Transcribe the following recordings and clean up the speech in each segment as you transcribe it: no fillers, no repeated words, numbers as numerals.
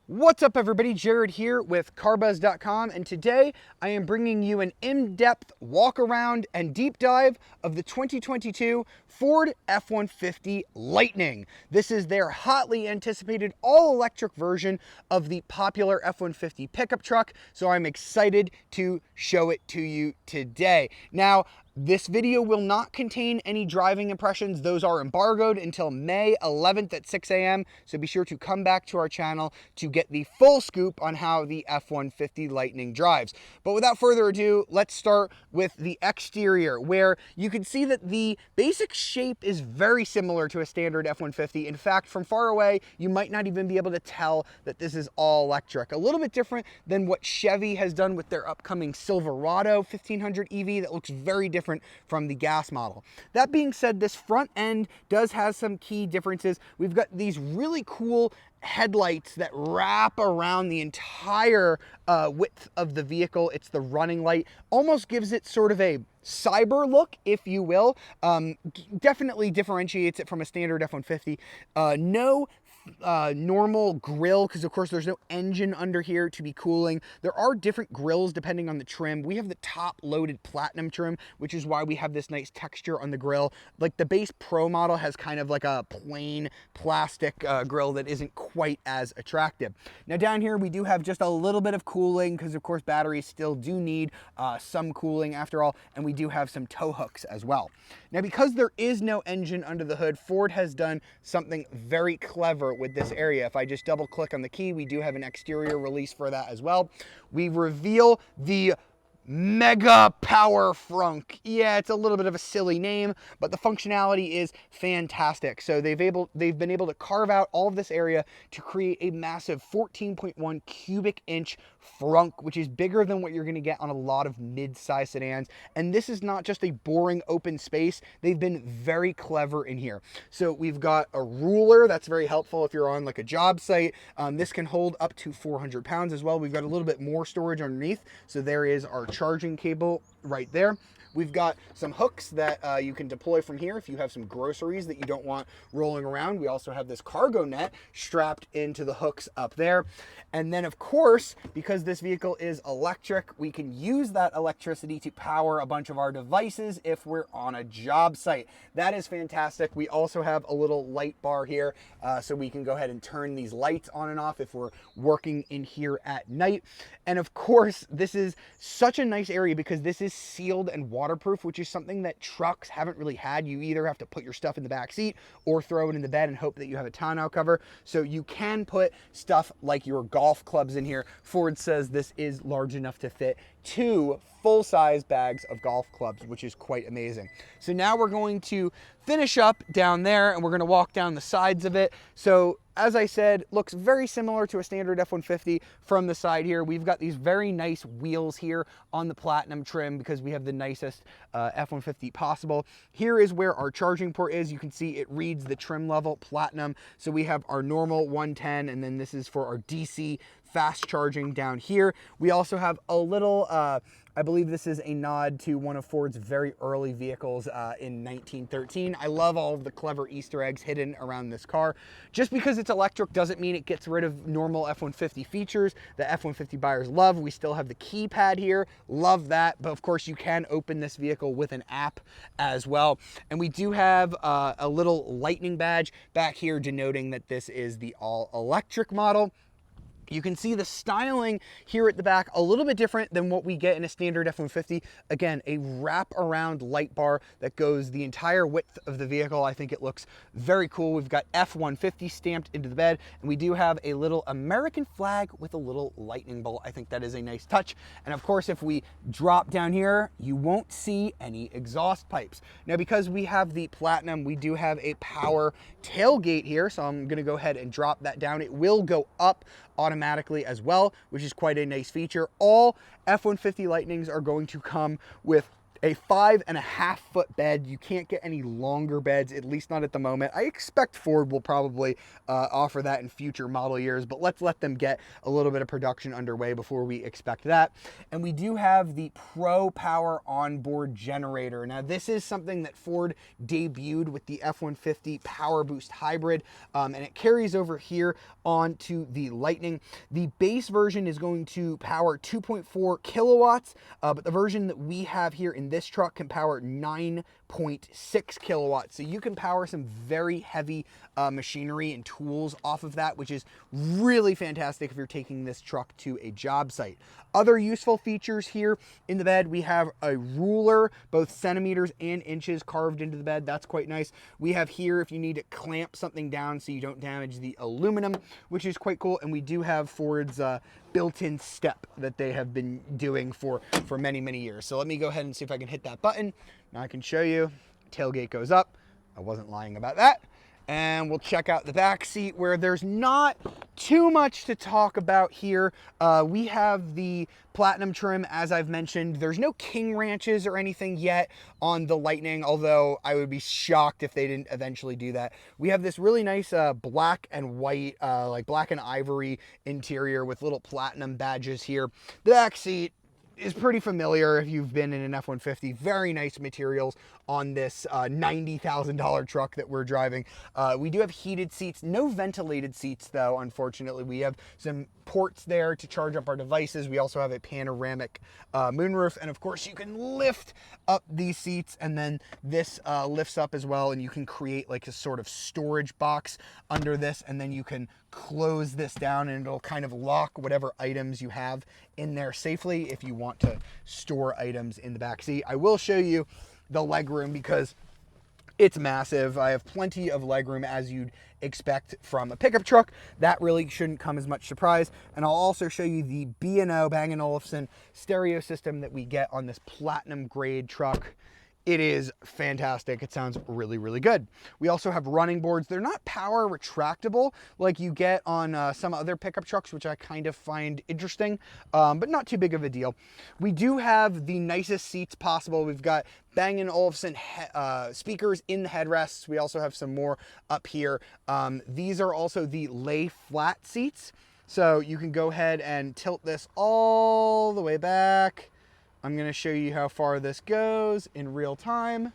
What's up everybody, Jared here with carbuzz.com, and today I am bringing you an in-depth walk around and deep dive of the 2022 Ford F-150 Lightning. This is their hotly anticipated all-electric version of the popular F-150 pickup truck, so I'm excited to show it to you today. Now, this video will not contain any driving impressions. Those are embargoed until May 11th at 6 a.m. So be sure to come back to our channel to get the full scoop on how the F-150 Lightning drives. But without further ado, let's start with the exterior, where you can see that the basic shape is very similar to a standard F-150. In fact, from far away, you might not even be able to tell that this is all electric. A little bit different than what Chevy has done with their upcoming Silverado 1500 EV that looks very different from the gas model. That being said, this front end does have some key differences. We've got these really cool headlights that wrap around the entire width of the vehicle. It's the running light, almost gives it sort of a cyber look, if you will. Definitely differentiates it from a standard F-150. No normal grill, because of course there's no engine under here to be cooling. There are different grills depending on the trim. We have the top loaded platinum trim, which is why we have this nice texture on the grill. Like the base Pro model has kind of like a plain plastic grill that isn't quite as attractive. Now down here we do have just a little bit of cooling, because of course batteries still do need some cooling after all, and we do have some tow hooks as well. Now because there is no engine under the hood, Ford has done something very clever with this area. If I just double click on the key, we do have an exterior release for that as well. We reveal the Mega Power Frunk. Yeah, it's a little bit of a silly name, but the functionality is fantastic. So they've been able to carve out all of this area to create a massive 14.1 cubic inch frunk, which is bigger than what you're going to get on a lot of mid-size sedans. And this is not just a boring open space. They've been very clever in here. So we've got a ruler that's very helpful if you're on like a job site. This can hold up to 400 pounds as well. We've got a little bit more storage underneath. So there is our charging cable right there. We've got some hooks that you can deploy from here if you have some groceries that you don't want rolling around. We also have this cargo net strapped into the hooks up there. And then of course, because this vehicle is electric, we can use that electricity to power a bunch of our devices if we're on a job site. That is fantastic. We also have a little light bar here, so we can go ahead and turn these lights on and off if we're working in here at night. And of course, this is such a nice area because this is sealed and waterproof, which is something that trucks haven't really had. You either have to put your stuff in the back seat or throw it in the bed and hope that you have a tonneau cover. So you can put stuff like your golf clubs in here. Ford says this is large enough to fit 2 full-size bags of golf clubs, which is quite amazing. So now we're going to finish up down there and we're going to walk down the sides of it. So as I said, looks very similar to a standard F-150 from the side here. We've got these very nice wheels here on the platinum trim because we have the nicest F-150 possible. Here is where our charging port is. You can see it reads the trim level platinum. So we have our normal 110, and then this is for our DC fast charging down here. We also have a little, I believe this is a nod to one of Ford's very early vehicles in 1913. I love all of the clever Easter eggs hidden around this car. Just because it's electric doesn't mean it gets rid of normal F-150 features that F-150 buyers love. We still have the keypad here, love that, but of course you can open this vehicle with an app as well. And we do have a little lightning badge back here denoting that this is the all-electric model. You can see the styling here at the back a little bit different than what we get in a standard F-150. Again, a wrap-around light bar that goes the entire width of the vehicle. I think it looks very cool. We've got F-150 stamped into the bed, and we do have a little American flag with a little lightning bolt. I think that is a nice touch. And of course, if we drop down here, you won't see any exhaust pipes. Now, because we have the platinum, we do have a power tailgate here, so I'm gonna go ahead and drop that down. It will go up automatically as well, which is quite a nice feature. All F-150 Lightnings are going to come with a 5.5-foot bed. You can't get any longer beds, at least not at the moment. I expect Ford will probably offer that in future model years, but let's let them get a little bit of production underway before we expect that. And we do have the Pro Power onboard generator. Now, this is something that Ford debuted with the F-150 Power Boost Hybrid, and it carries over here onto the Lightning. The base version is going to power 2.4 kilowatts, but the version that we have here in this truck can power 9.6 kilowatts. So you can power some very heavy machinery and tools off of that, which is really fantastic if you're taking this truck to a job site. Other useful features here in the bed, we have a ruler, both centimeters and inches carved into the bed. That's quite nice. We have here if you need to clamp something down so you don't damage the aluminum, which is quite cool. And we do have Ford's built-in step that they have been doing for many, many years. So let me go ahead and see if I can hit that button. Now I can show you. Tailgate goes up. I wasn't lying about that. And we'll check out the back seat where there's not too much to talk about here. We have the Platinum trim, as I've mentioned. There's no King Ranches or anything yet on the Lightning, although I would be shocked if they didn't eventually do that. We have this really nice black and white, like black and ivory interior with little Platinum badges here. The back seat is pretty familiar if you've been in an F-150. Very nice materials on this $90,000 truck that we're driving. We do have heated seats, no ventilated seats though, unfortunately. We have some ports there to charge up our devices. We also have a panoramic moonroof, and of course you can lift up these seats, and then this lifts up as well, and you can create like a sort of storage box under this, and then you can close this down and it'll kind of lock whatever items you have in there safely if you want to store items in the back seat. I will show you the legroom because it's massive. I have plenty of legroom as you'd expect from a pickup truck. That really shouldn't come as much surprise. And I'll also show you the B&O Bang & Olufsen stereo system that we get on this Platinum grade truck. It is fantastic. It sounds really, really good. We also have running boards. They're not power retractable like you get on some other pickup trucks, which I kind of find interesting, but not too big of a deal. We do have the nicest seats possible. We've got Bang & Olufsen speakers in the headrests. We also have some more up here. These are also the lay flat seats. So you can go ahead and tilt this all the way back. I'm going to show you how far this goes in real time.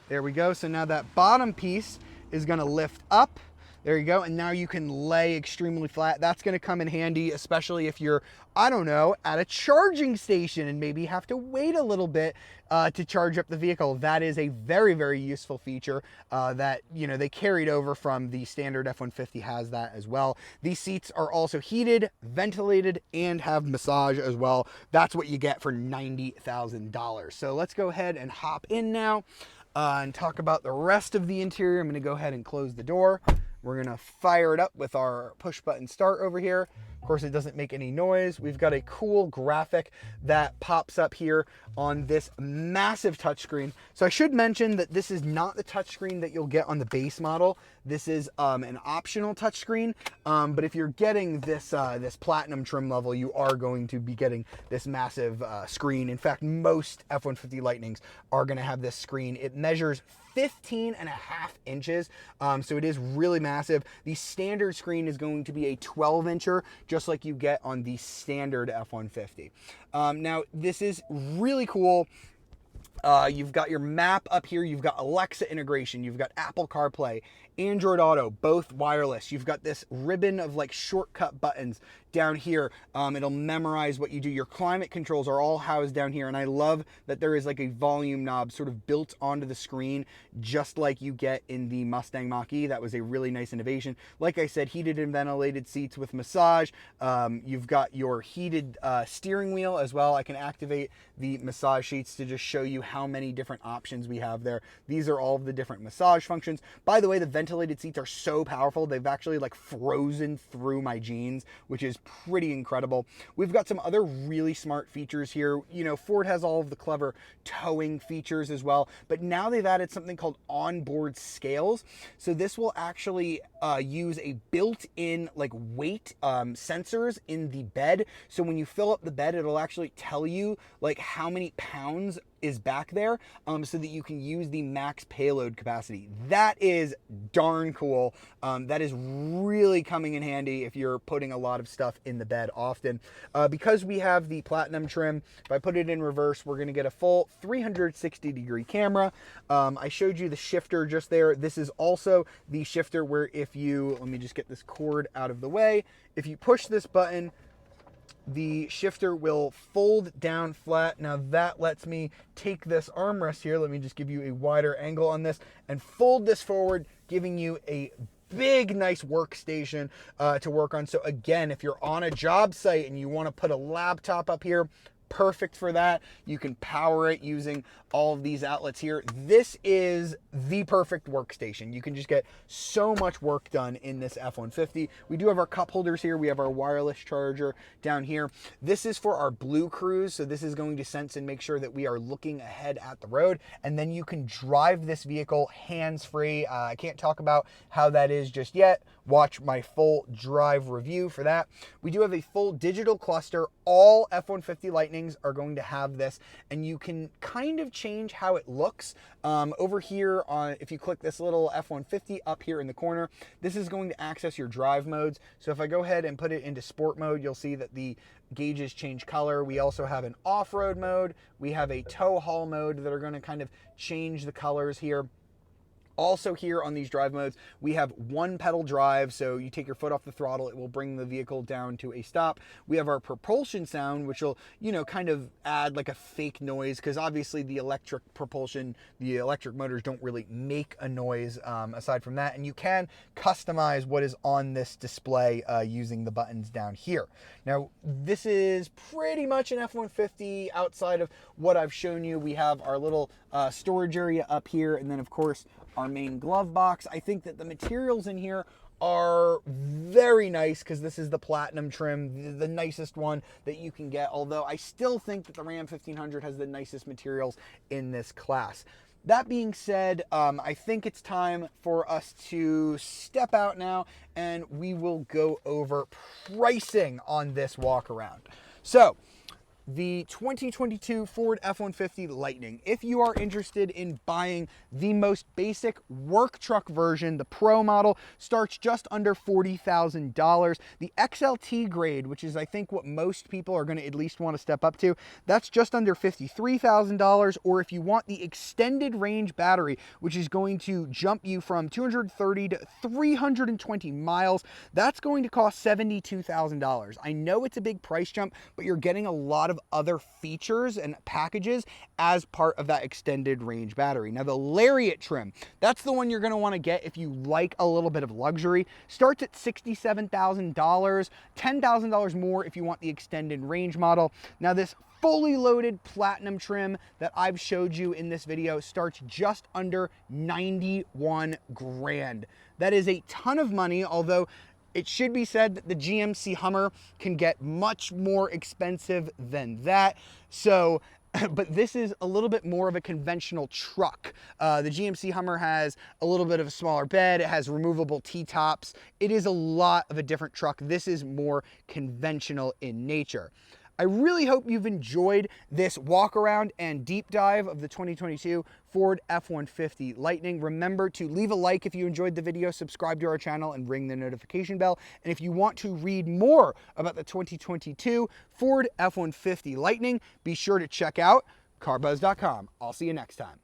There we go. So now that bottom piece is going to lift up. There you go. And now you can lay extremely flat. That's going to come in handy, especially if you're, I don't know, at a charging station and maybe have to wait a little bit to charge up the vehicle. That is a very, very useful feature that, you know, they carried over from the standard F-150 has that as well. These seats are also heated, ventilated, and have massage as well. That's what you get for $90,000. So let's go ahead and hop in now and talk about the rest of the interior. I'm going to go ahead and close the door. We're going to fire it up with our push button start over here. Of course, it doesn't make any noise. We've got a cool graphic that pops up here on this massive touchscreen. So I should mention that this is not the touchscreen that you'll get on the base model. This is an optional touchscreen. But if you're getting this this Platinum trim level, you are going to be getting this massive screen. In fact, most F-150 Lightnings are going to have this screen. It measures 15.5 inches, so it is really massive. The standard screen is going to be a 12-incher, just like you get on the standard F-150. Now, this is really cool. You've got your map up here. You've got Alexa integration. You've got Apple CarPlay, Android Auto, both wireless. You've got this ribbon of like shortcut buttons down here. It'll memorize what you do. Your climate controls are all housed down here. And I love that there is like a volume knob sort of built onto the screen, just like you get in the Mustang Mach-E. That was a really nice innovation. Like I said, heated and ventilated seats with massage. You've got your heated steering wheel as well. I can activate the massage sheets to just show you how many different options we have there. These are all of the different massage functions. By the way, the ventilated seats are so powerful, they've actually like frozen through my jeans, which is pretty incredible. We've got some other really smart features here. You know, Ford has all of the clever towing features as well, but now they've added something called onboard scales. So this will actually use a built-in like weight sensors in the bed. So when you fill up the bed, it'll actually tell you like how many pounds is back there, so that you can use the max payload capacity. That is darn cool. That is really coming in handy if you're putting a lot of stuff in the bed often. Because we have the platinum trim, if I put it in reverse, we're going to get a full 360-degree camera. I showed you the shifter just there. This is also the shifter where if you, let me just get this cord out of the way, if you push this button, the shifter will fold down flat. Now that lets me take this armrest here. Let me just give you a wider angle on this and fold this forward, giving you a big, nice workstation to work on. So again, if you're on a job site and you want to put a laptop up here, perfect for that. You can power it using all of these outlets here. This is the perfect workstation. You can just get so much work done in this F-150. We do have our cup holders here. We have our wireless charger down here. This is for our blue cruise. So this is going to sense and make sure that we are looking ahead at the road. And then you can drive this vehicle hands-free. I can't talk about how that is just yet. Watch my full drive review for that. We do have a full digital cluster. All F-150 Lightnings are going to have this, and you can kind of change how it looks. Over here, if you click this little F-150 up here in the corner, this is going to access your drive modes. So if I go ahead and put it into sport mode, you'll see that the gauges change color. We also have an off-road mode. We have a tow haul mode that are going to kind of change the colors here. Also here on these drive modes, we have one pedal drive, so you take your foot off the throttle, it will bring the vehicle down to a stop. We have our propulsion sound, which will, you know, kind of add like a fake noise, because obviously the electric propulsion, the electric motors don't really make a noise aside from that. And you can customize what is on this display using the buttons down here. Now, this is pretty much an F-150 outside of what I've shown you. We have our little storage area up here, and then of course, our main glove box. I think that the materials in here are very nice because this is the platinum trim, the nicest one that you can get, although I still think that the Ram 1500 has the nicest materials in this class. That being said, I think it's time for us to step out now and we will go over pricing on this walk around. So, the 2022 Ford F-150 Lightning. If you are interested in buying the most basic work truck version, the Pro model starts just under $40,000. The XLT grade, which is I think what most people are going to at least want to step up to, that's just under $53,000. Or if you want the extended range battery, which is going to jump you from 230 to 320 miles, that's going to cost $72,000. I know it's a big price jump, but you're getting a lot of other features and packages as part of that extended range battery. Now the Lariat trim, that's the one you're going to want to get if you like a little bit of luxury. Starts at $67,000, $10,000 more if you want the extended range model. Now this fully loaded platinum trim that I've showed you in this video starts just under 91 grand. That is a ton of money, although it should be said that the GMC Hummer can get much more expensive than that. So, but this is a little bit more of a conventional truck. The GMC Hummer has a little bit of a smaller bed. It has removable T-tops. It is a lot of a different truck. This is more conventional in nature. I really hope you've enjoyed this walk around and deep dive of the 2022 Ford F-150 Lightning. Remember to leave a like if you enjoyed the video, subscribe to our channel, and ring the notification bell. And if you want to read more about the 2022 Ford F-150 Lightning, be sure to check out carbuzz.com. I'll see you next time.